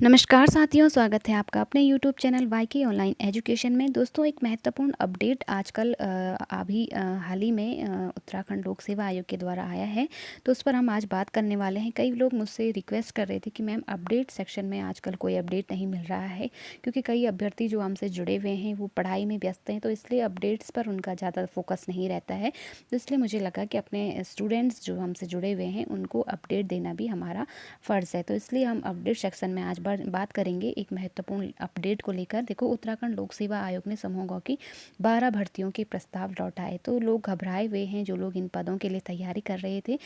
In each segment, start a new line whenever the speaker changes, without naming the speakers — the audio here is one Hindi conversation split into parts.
नमस्कार साथियों, स्वागत है आपका अपने यूट्यूब चैनल वाईके ऑनलाइन एजुकेशन में। दोस्तों, एक महत्वपूर्ण अपडेट आजकल अभी हाल ही में उत्तराखंड लोक सेवा आयोग के द्वारा आया है, तो उस पर हम आज बात करने वाले हैं। कई लोग मुझसे रिक्वेस्ट कर रहे थे कि मैम अपडेट सेक्शन में आजकल कोई अपडेट नहीं मिल रहा है, क्योंकि कई अभ्यर्थी जो हमसे जुड़े हुए हैं वो पढ़ाई में व्यस्त हैं, तो इसलिए अपडेट्स पर उनका ज़्यादा फोकस नहीं रहता है। तो इसलिए मुझे लगा कि अपने स्टूडेंट्स जो हमसे जुड़े हुए हैं उनको अपडेट देना भी हमारा फ़र्ज़ है। तो इसलिए हम अपडेट सेक्शन में आज बात करेंगे एक महत्वपूर्ण अपडेट को लेकर। देखो, उत्तराखंड लोक सेवा आयोग ने समूहों की 12 भर्तियों के प्रस्ताव लौटाए, तो लोग घबराए हुए हैं जो लोग इन पदों के लिए तैयारी कर रहे थे।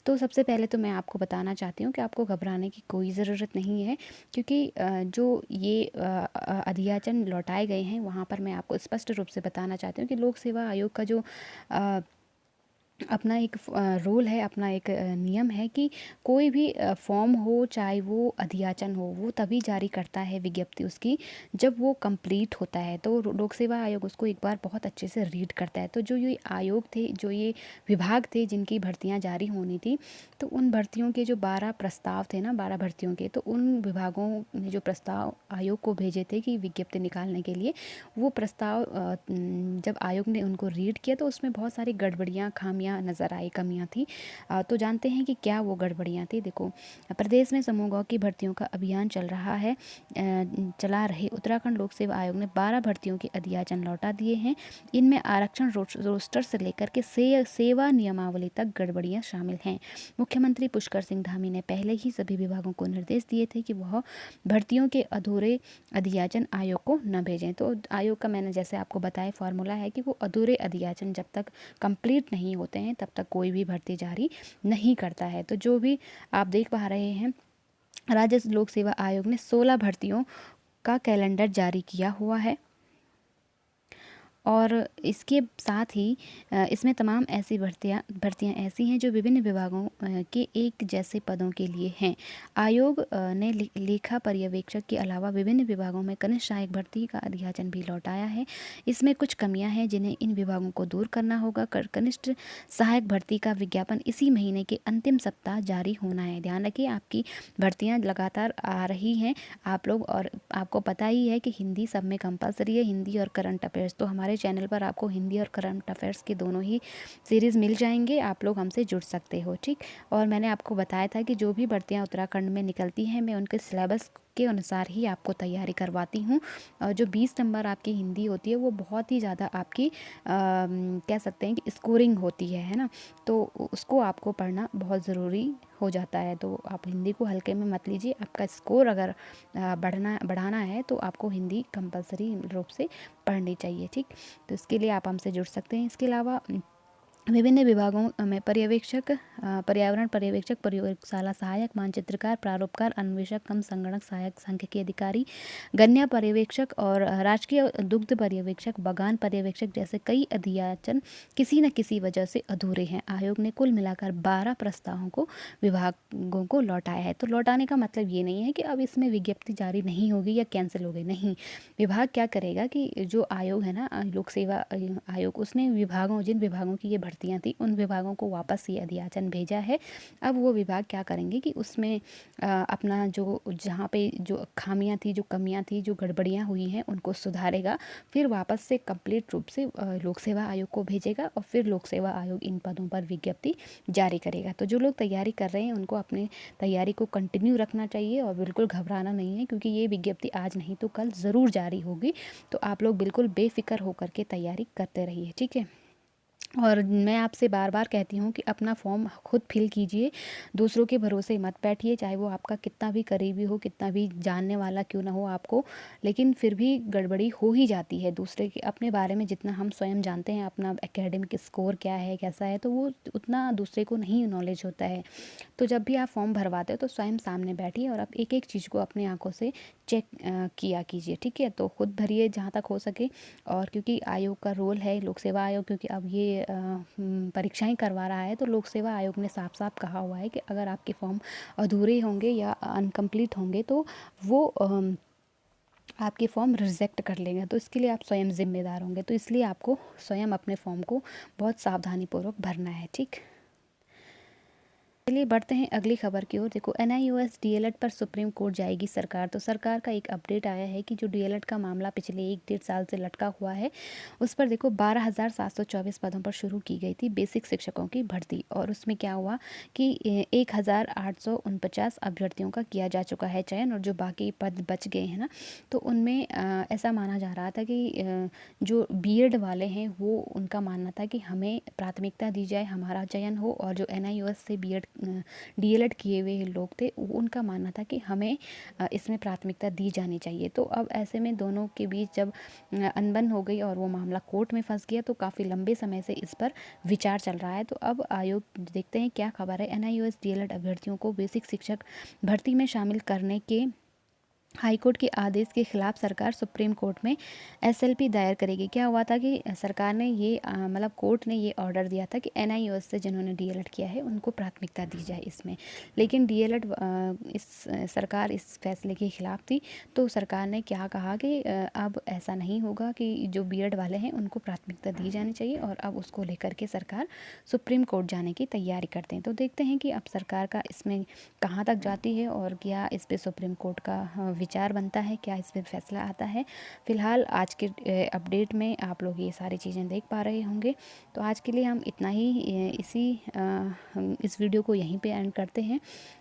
तो सबसे पहले तो मैं आपको बताना चाहती हूँ कि आपको घबराने की कोई ज़रूरत नहीं है, क्योंकि जो ये अध्याचन लौटाए गए हैं वहाँ पर मैं आपको स्पष्ट रूप से बताना चाहती हूँ कि लोक सेवा आयोग का जो अपना एक रूल है, अपना एक नियम है कि कोई भी फॉर्म हो, चाहे वो अध्याचन हो, वो तभी जारी करता है विज्ञप्ति उसकी जब वो कंप्लीट होता है। तो लोक सेवा आयोग उसको एक बार बहुत अच्छे से रीड करता है। तो जो ये आयोग थे, जो ये विभाग थे जिनकी भर्तियां जारी होनी थी, तो उन भर्तियों के जो 12 प्रस्ताव थे ना, 12 भर्तियों के, तो उन विभागों ने जो प्रस्ताव आयोग को भेजे थे कि विज्ञप्ति निकालने के लिए, वो प्रस्ताव जब आयोग ने उनको रीड किया तो उसमें बहुत सारी गड़बड़ियाँ, खामियाँ नज़र आई, कमियां थी। तो जानते हैं कि क्या वो गड़बड़ियां थी। देखो, प्रदेश में समूह की भर्तियों का अभियान चल रहा है। चला रहे उत्तराखंड लोक सेवा आयोग ने 12 भर्तियों के अध्याचन लौटा दिए हैं। इनमें आरक्षण रोस्टर से लेकर के सेवा नियमावली तक गड़बड़ियां शामिल हैं। मुख्यमंत्री पुष्कर सिंह धामी ने पहले ही सभी विभागों को निर्देश दिए थे कि वह भर्तियों के अधूरे अध्याचन आयोग को न भेजें। तो आयोग का मैंने जैसे आपको बताया फॉर्मूला है कि वो अधूरे अध्याचन जब तक कंप्लीट नहीं होते हैं तब तक कोई भी भर्ती जारी नहीं करता है। तो जो भी आप देख पा रहे हैं, राज्य लोक सेवा आयोग ने 16 भर्तियों का कैलेंडर जारी किया हुआ है, और इसके साथ ही इसमें तमाम ऐसी भर्तियां ऐसी हैं जो विभिन्न विभागों के एक जैसे पदों के लिए हैं। आयोग ने लेखा पर्यवेक्षक के अलावा विभिन्न विभागों में कनिष्ठ सहायक भर्ती का अध्याचन भी लौटाया है। इसमें कुछ कमियां हैं जिन्हें इन विभागों को दूर करना होगा। कनिष्ठ सहायक भर्ती का विज्ञापन इसी महीने के अंतिम सप्ताह जारी होना है। ध्यान रखिए, आपकी भर्तियाँ लगातार आ रही हैं आप लोग, और आपको पता ही है कि हिंदी सब में कंपलसरी है, हिंदी और करंट अफेयर्स। तो हमारे चैनल पर आपको हिंदी और करंट अफेयर्स के दोनों ही सीरीज़ मिल जाएंगे, आप लोग हमसे जुड़ सकते हो, ठीक। और मैंने आपको बताया था कि जो भी भर्तियां उत्तराखंड में निकलती हैं, मैं उनके सिलेबस के अनुसार ही आपको तैयारी करवाती हूँ। और जो 20 नंबर आपकी हिंदी होती है वो बहुत ही ज़्यादा आपकी कह सकते हैं कि स्कोरिंग होती है ना, तो उसको आपको पढ़ना बहुत ज़रूरी हो जाता है। तो आप हिंदी को हल्के में मत लीजिए। आपका स्कोर अगर बढ़ाना है तो आपको हिंदी कंपलसरी रूप से पढ़नी चाहिए, ठीक। तो इसके लिए आप हमसे जुड़ सकते हैं। इसके अलावा विभिन्न विभागों में पर्यवेक्षक, पर्यावरण पर्यवेक्षक, प्रयोगशाला सहायक, मानचित्रकार, प्रारूपकार, अन्वेषक कम संगणक सहायक, सांख्यिकी अधिकारी, गन्या पर्यवेक्षक और राजकीय दुग्ध पर्यवेक्षक, बगान पर्यवेक्षक जैसे कई अध्याचन किसी न किसी वजह से अधूरे हैं। आयोग ने कुल मिलाकर 12 प्रस्तावों को विभागों को लौटाया है। तो लौटाने का मतलब ये नहीं है कि अब इसमें विज्ञप्ति जारी नहीं होगी या कैंसिल हो गई, नहीं। विभाग क्या करेगा कि जो आयोग है ना, लोक सेवा आयोग, उसने जिन विभागों की ये भर्तियां थी उन विभागों को वापस ये अध्याचन भेजा है। अब वो विभाग क्या करेंगे कि उसमें अपना जो जहाँ पे जो खामियां थी, जो कमियां थी, जो गड़बड़ियां हुई हैं उनको सुधारेगा, फिर वापस से कंप्लीट रूप से लोक सेवा आयोग को भेजेगा, और फिर लोक सेवा आयोग इन पदों पर विज्ञप्ति जारी करेगा। तो जो लोग तैयारी कर रहे हैं उनको अपनी तैयारी को कंटिन्यू रखना चाहिए और बिल्कुल घबराना नहीं है, क्योंकि ये विज्ञप्ति आज नहीं तो कल ज़रूर जारी होगी। तो आप लोग बिल्कुल बेफिक्र होकर के तैयारी करते रहिए, ठीक है। और मैं आपसे बार बार कहती हूँ कि अपना फॉर्म खुद फिल कीजिए, दूसरों के भरोसे मत बैठिए, चाहे वो आपका कितना भी करीबी हो, कितना भी जानने वाला क्यों ना हो आपको, लेकिन फिर भी गड़बड़ी हो ही जाती है। दूसरे के अपने बारे में जितना हम स्वयं जानते हैं, अपना एकेडमिक स्कोर क्या है, कैसा है, तो वो उतना दूसरे को नहीं नॉलेज होता है। तो जब भी आप फॉर्म भरवाते हो तो स्वयं सामने बैठिए और आप एक एक चीज़ को अपनी आंखों से चेक किया कीजिए, ठीक है। तो खुद भरिए जहाँ तक हो सके। और क्योंकि आयोग का रोल है, लोक सेवा आयोग क्योंकि अब ये परीक्षाएं करवा रहा है, तो लोक सेवा आयोग ने साफ साफ कहा हुआ है कि अगर आपके फॉर्म अधूरे होंगे या अनकम्प्लीट होंगे तो वो आपके फॉर्म रिजेक्ट कर लेंगे। तो इसके लिए आप स्वयं जिम्मेदार होंगे। तो इसलिए आपको स्वयं अपने फॉर्म को बहुत सावधानीपूर्वक भरना है, ठीक। चलिए बढ़ते हैं अगली खबर की ओर। देखो, एनआईओएस डीएलएड पर सुप्रीम कोर्ट जाएगी सरकार। तो सरकार का एक अपडेट आया है कि जो डीएलएड का मामला पिछले 1 डेढ़ साल से लटका हुआ है, उस पर देखो 12,724 पदों पर शुरू की गई थी बेसिक शिक्षकों की भर्ती। और उसमें क्या हुआ कि 1,849 अभ्यर्थियों का किया जा चुका है चयन, और जो बाकी पद बच गए हैं ना, तो उनमें ऐसा माना जा रहा था कि जो बीएड वाले हैं वो, उनका मानना था कि हमें प्राथमिकता दी जाए, हमारा चयन हो। और जो एनआईओएस से बीएड डीएलएड किए हुए लोग थे, उनका मानना था कि हमें इसमें प्राथमिकता दी जानी चाहिए। तो अब ऐसे में दोनों के बीच जब अनबन हो गई और वो मामला कोर्ट में फंस गया, तो काफ़ी लंबे समय से इस पर विचार चल रहा है। तो अब आयोग, देखते हैं क्या खबर है। एनआईओएस डीएलएड अभ्यर्थियों को बेसिक शिक्षक भर्ती में शामिल करने के हाईकोर्ट के आदेश के खिलाफ सरकार सुप्रीम कोर्ट में एसएलपी दायर करेगी। क्या हुआ था कि सरकार ने ये मतलब कोर्ट ने ये ऑर्डर दिया था कि एनआईओएस से जिन्होंने डीएलएड किया है उनको प्राथमिकता दी जाए इसमें। लेकिन डीएलएड सरकार इस फैसले के खिलाफ थी। तो सरकार ने क्या कहा कि अब ऐसा नहीं होगा कि जो बीएड वाले हैं उनको प्राथमिकता दी जानी चाहिए, और अब उसको लेकर के सरकार सुप्रीम कोर्ट जाने की तैयारी करते हैं। तो देखते हैं कि अब सरकार का इसमें कहाँ तक जाती है, और क्या इस पे सुप्रीम कोर्ट का विचार बनता है, क्या इस पर फैसला आता है। फ़िलहाल आज के अपडेट में आप लोग ये सारी चीज़ें देख पा रहे होंगे। तो आज के लिए हम इतना ही, हम इस वीडियो को यहीं पे एंड करते हैं।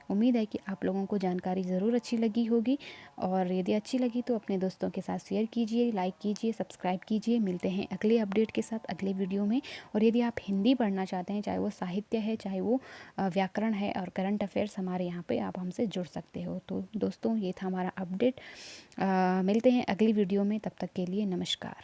उम्मीद है कि आप लोगों को जानकारी ज़रूर अच्छी लगी होगी, और यदि अच्छी लगी तो अपने दोस्तों के साथ शेयर कीजिए, लाइक कीजिए, सब्सक्राइब कीजिए। मिलते हैं अगले अपडेट के साथ अगले वीडियो में। और यदि आप हिंदी पढ़ना चाहते हैं, चाहे वो साहित्य है, चाहे वो व्याकरण है और करंट अफेयर्स, हमारे यहाँ पे आप हमसे जुड़ सकते हो। तो दोस्तों, ये था हमारा अपडेट। मिलते हैं अगली वीडियो में, तब तक के लिए नमस्कार।